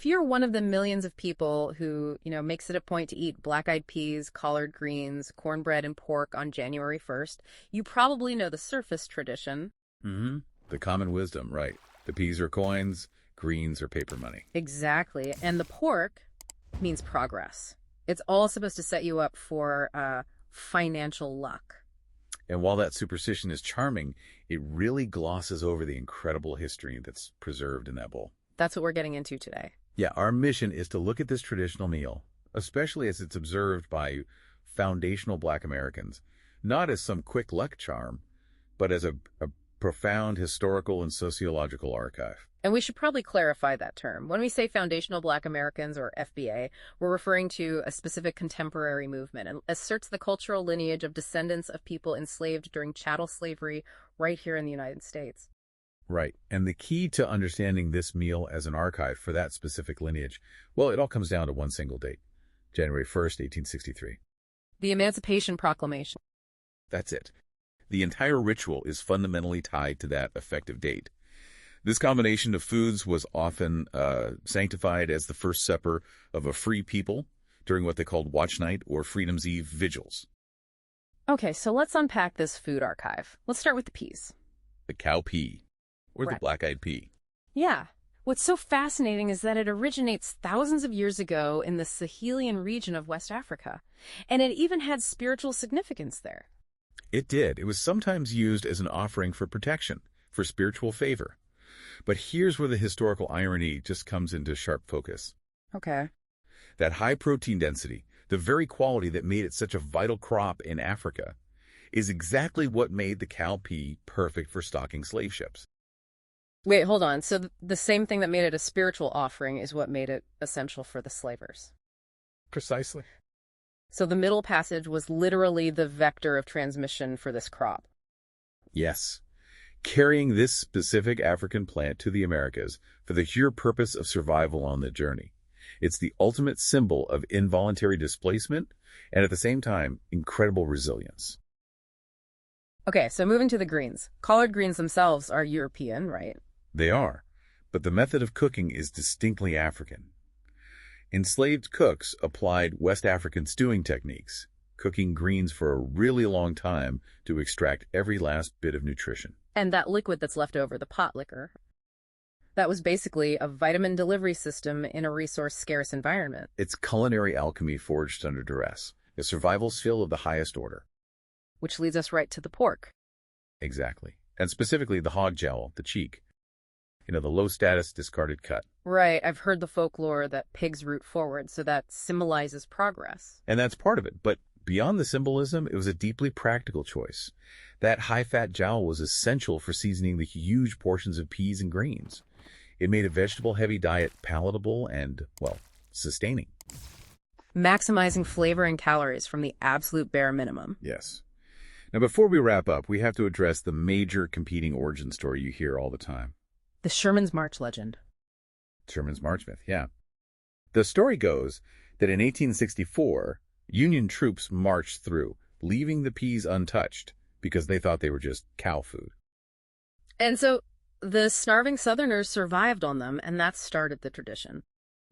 if you're one of the millions of people who, makes it a point to eat black-eyed peas, collard greens, cornbread, and pork on January 1st, you probably know the surface tradition. Mm-hmm. The common wisdom, right. The peas are coins, greens are paper money. Exactly. And the pork means progress. It's all supposed to set you up for financial luck. And while that superstition is charming, it really glosses over the incredible history that's preserved in that bowl. That's what we're getting into today. Yeah, our mission is to look at this traditional meal, especially as it's observed by foundational Black Americans, not as some quick luck charm, but as a profound historical and sociological archive. And we should probably clarify that term. When we say foundational Black Americans, or FBA, we're referring to a specific contemporary movement and asserts the cultural lineage of descendants of people enslaved during chattel slavery right here in the United States. Right. And the key to understanding this meal as an archive for that specific lineage, well, it all comes down to one single date, January 1st, 1863. The Emancipation Proclamation. That's it. The entire ritual is fundamentally tied to that effective date. This combination of foods was often sanctified as the first supper of a free people during what they called Watch Night or Freedom's Eve vigils. Okay, so let's unpack this food archive. Let's start with the peas. The cow pea, or Right. the black-eyed pea. Yeah. What's so fascinating is that it originates thousands of years ago in the Sahelian region of West Africa, and it even had spiritual significance there. It did. It was sometimes used as an offering for protection, for spiritual favor. But here's where the historical irony just comes into sharp focus. Okay. That high protein density, the very quality that made it such a vital crop in Africa, is exactly what made the cow pea perfect for stocking slave ships. Wait, hold on. So the same thing that made it a spiritual offering is what made it essential for the slavers. Precisely. So the Middle Passage was literally the vector of transmission for this crop. Yes. Carrying this specific African plant to the Americas for the sheer purpose of survival on the journey. It's the ultimate symbol of involuntary displacement and at the same time, incredible resilience. Okay, so moving to the greens. Collard greens themselves are European, right? They are, but the method of cooking is distinctly African. Enslaved cooks applied West African stewing techniques, cooking greens for a really long time to extract every last bit of nutrition. And that liquid that's left over, the pot liquor, that was basically a vitamin delivery system in a resource-scarce environment. It's culinary alchemy forged under duress, a survival skill of the highest order. Which leads us right to the pork. Exactly. And specifically the hog jowl, the cheek. The low-status discarded cut. Right, I've heard the folklore that pigs root forward, so that symbolizes progress. And that's part of it, but beyond the symbolism, it was a deeply practical choice. That high-fat jowl was essential for seasoning the huge portions of peas and greens. It made a vegetable-heavy diet palatable and, sustaining. Maximizing flavor and calories from the absolute bare minimum. Yes. Now, before we wrap up, we have to address the major competing origin story you hear all the time. The Sherman's March legend. Sherman's March myth, yeah. The story goes that in 1864, Union troops marched through, leaving the peas untouched because they thought they were just cow food. And so the starving Southerners survived on them, and that started the tradition.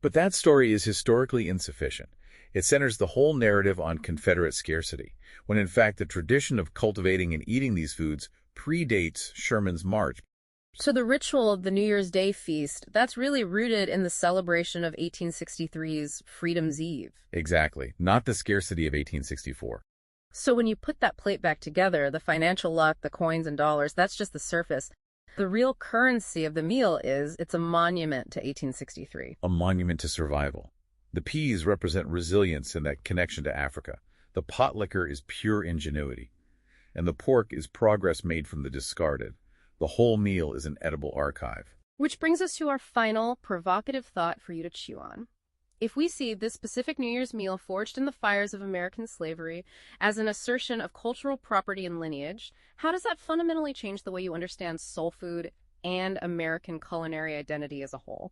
But that story is historically insufficient. It centers the whole narrative on Confederate scarcity, when in fact the tradition of cultivating and eating these foods predates Sherman's March. So the ritual of the New Year's Day feast, that's really rooted in the celebration of 1863's Freedom's Eve. Exactly, not the scarcity of 1864. So when you put that plate back together, the financial luck, the coins and dollars, that's just the surface. The real currency of the meal it's a monument to 1863. A monument to survival. The peas represent resilience and that connection to Africa. The pot liquor is pure ingenuity. And the pork is progress made from the discarded. The whole meal is an edible archive. Which brings us to our final provocative thought for you to chew on. If we see this specific New Year's meal forged in the fires of American slavery as an assertion of cultural property and lineage, how does that fundamentally change the way you understand soul food and American culinary identity as a whole?